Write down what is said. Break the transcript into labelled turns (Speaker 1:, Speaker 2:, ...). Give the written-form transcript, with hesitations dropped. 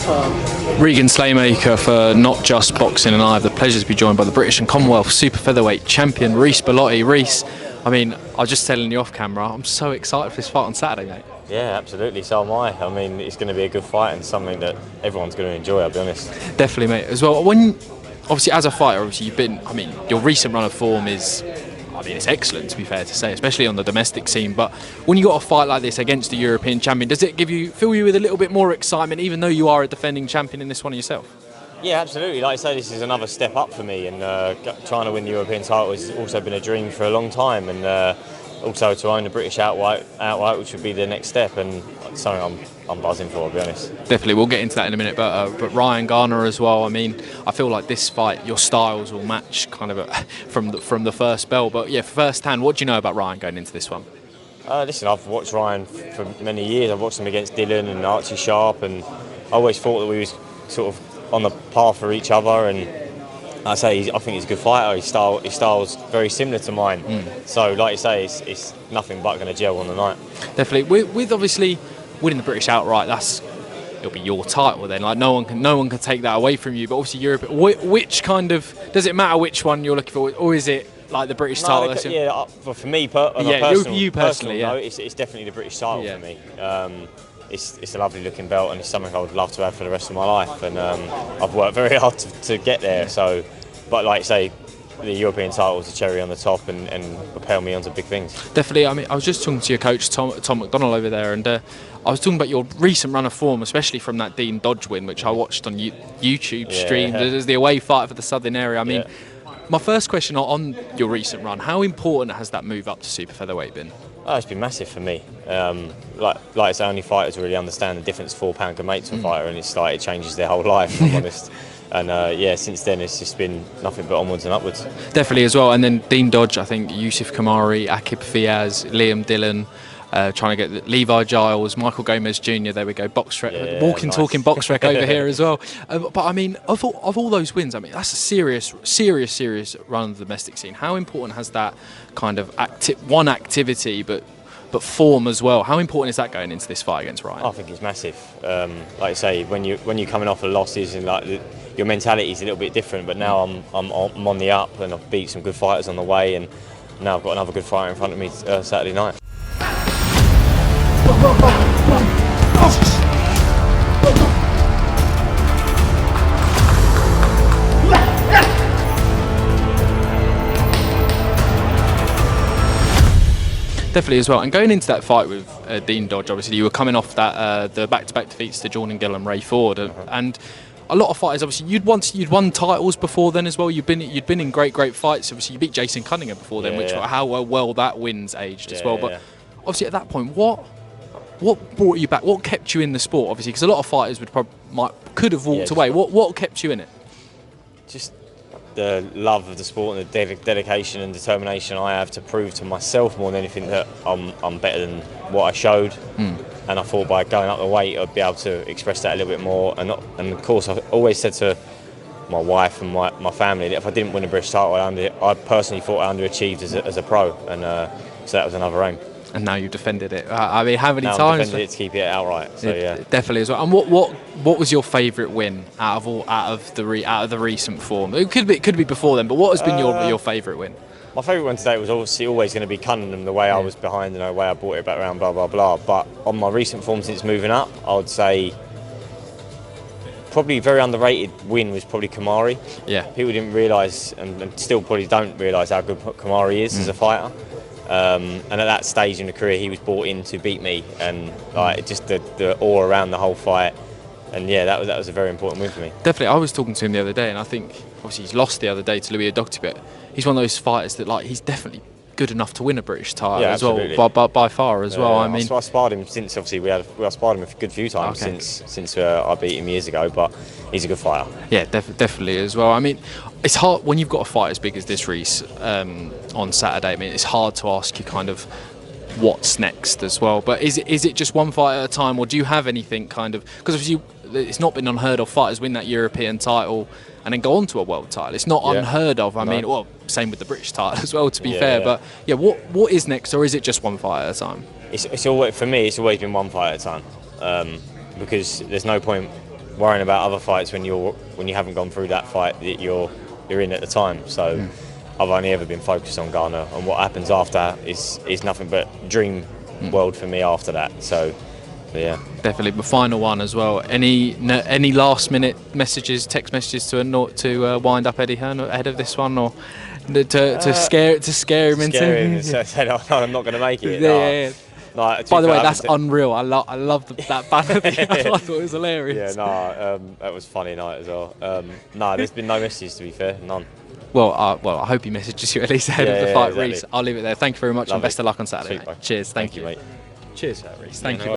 Speaker 1: Regan Slaymaker for Not Just Boxing, and I have the pleasure to be joined by the British and Commonwealth super featherweight champion Reece Bellotti. Reece, I mean, I was just telling you off camera, I'm so excited for this fight on Saturday, mate.
Speaker 2: Yeah, absolutely, so am I. I mean, it's going to be a good fight and something that everyone's going to enjoy, I'll be honest.
Speaker 1: Definitely, mate, as well. When, obviously, as a fighter, obviously you've been, I mean, your recent run of form is, I mean, it's excellent, to be fair to say, especially on the domestic scene. But when you got a fight like this against the European champion, does it fill you with a little bit more excitement, even though you are a defending champion in this one yourself?
Speaker 2: Yeah, absolutely. Like I say, this is another step up for me, and trying to win the European title has also been a dream for a long time, and also to own the British outright, which would be the next step, and something I'm buzzing for, I'll be honest.
Speaker 1: Definitely, we'll get into that in a minute, but Ryan Garner as well. I mean, I feel like this fight, your styles will match kind of from the first bell. But yeah, first hand, what do you know about Ryan going into this one?
Speaker 2: Listen, I've watched Ryan for many years. I've watched him against Dylan and Archie Sharp, and I always thought that we was sort of on the path for each other. And I think he's a good fighter. His style's very similar to mine. So, like you say, it's nothing but going to gel on the night.
Speaker 1: Definitely, with obviously winning the British outright, it'll be your title then. Like no one can take that away from you. But obviously, Europe. Which kind of does it matter which one you're looking for, or is it like the British title?
Speaker 2: Yeah, for me, you personally, yeah. It's definitely the British title for me. It's a lovely looking belt, and it's something I would love to have for the rest of my life. And I've worked very hard to get there. So, but like I say, the European title is a cherry on the top, and propel me onto big things.
Speaker 1: Definitely. I mean, I was just talking to your coach Tom McDonald over there, and I was talking about your recent run of form, especially from that Dean Dodge win, which I watched on YouTube stream. There's the away fight for the Southern area. I mean, my first question on your recent run: how important has that move up to super featherweight been?
Speaker 2: Oh, it's been massive for me. Like I say, only fighters really understand the difference 4 pound can make to a fighter, and it's like it changes their whole life, if I'm honest. And since then it's just been nothing but onwards and upwards. Definitely
Speaker 1: as well. And then Dean Dodge, I think Yusuf Kamari, Akib Fiaz, Liam Dillon, trying to get Levi Giles, Michael Gomez Jr. There we go, talking BoxRec over here as well. But I mean, of all those wins, I mean that's a serious run on the domestic scene. How important has that kind of activity, but form as well? How important is that going into this fight against Ryan?
Speaker 2: I think it's massive. Like I say, when you're coming off of losses and like your mentality is a little bit different. But now I'm on the up, and I've beat some good fighters on the way, and now I've got another good fighter in front of me Saturday night.
Speaker 1: Definitely as well. And going into that fight with Dean Dodge, obviously you were coming off that the back-to-back defeats to Jordan Gill and Ray Ford, and a lot of fighters. Obviously, you'd won titles before then as well. You'd been in great fights. Obviously, you beat Jason Cunningham before then, how well that win's aged as well. But obviously, at that point, what brought you back? What kept you in the sport? Obviously, because a lot of fighters could have walked away. What kept you in it?
Speaker 2: Just the love of the sport and the dedication and determination I have to prove to myself more than anything that I'm better than what I showed. And I thought by going up the weight I'd be able to express that a little bit more. And of course I've always said to my wife and my family that if I didn't win a British title, I personally thought I underachieved as a pro, and so that was another aim.
Speaker 1: And now you've defended it. I mean, how many times?
Speaker 2: I've defended it to keep it outright. So yeah,
Speaker 1: definitely as well. And what was your favourite win out of the recent form? It could be before then, but what has been your favourite win?
Speaker 2: My favourite one today was obviously always going to be Cunningham, the way I was behind and the way I brought it back around, blah blah blah. But on my recent form since moving up, I would say probably very underrated win was probably Kamari.
Speaker 1: Yeah, people
Speaker 2: didn't realise and still probably don't realise how good Kamari is as a fighter. And at that stage in the career, he was brought in to beat me, and like just the awe around the whole fight. And yeah, that was a very important win for me.
Speaker 1: Definitely, I was talking to him the other day, and I think obviously he's lost the other day to Louis Adogti, but he's one of those fighters that he's definitely good enough to win a British title as well, by far as well. I mean,
Speaker 2: I sparred him since obviously I sparred him a good few times since I beat him years ago, but he's a good fighter.
Speaker 1: Yeah, definitely as well. I mean, it's hard when you've got a fight as big as this, Reece, on Saturday. I mean, it's hard to ask you kind of what's next as well. But is it just one fight at a time, or do you have anything kind of, because obviously it's not been unheard of fighters win that European title and then go on to a world title. It's not unheard of. I mean, well, same with the British title as well, to be fair. But yeah, what is next, or is it just one fight at a time?
Speaker 2: It's always, for me, it's always been one fight at a time, because there's no point worrying about other fights when you haven't gone through that fight that you're in at the time. So I've only ever been focused on Garner, and what happens after is nothing but dream world for me after that. So yeah,
Speaker 1: definitely. The final one as well. Any last minute messages, text messages to wind up Eddie Hearn ahead of this one, or to scare him into?
Speaker 2: Say, no, I'm not going to make it.
Speaker 1: Yeah.
Speaker 2: Like,
Speaker 1: by the way, that's unreal. I love that banner. I thought it was hilarious.
Speaker 2: Yeah, that was a funny night as well. No, there's been no messages, to be fair, none.
Speaker 1: Well, I hope he messages you at least ahead of the fight,
Speaker 2: exactly.
Speaker 1: Reece. I'll leave it there. Thank you very much, and best of luck on Saturday.
Speaker 2: Sweet,
Speaker 1: Cheers. Thank you,
Speaker 2: mate.
Speaker 1: Cheers, Reece. Thank you.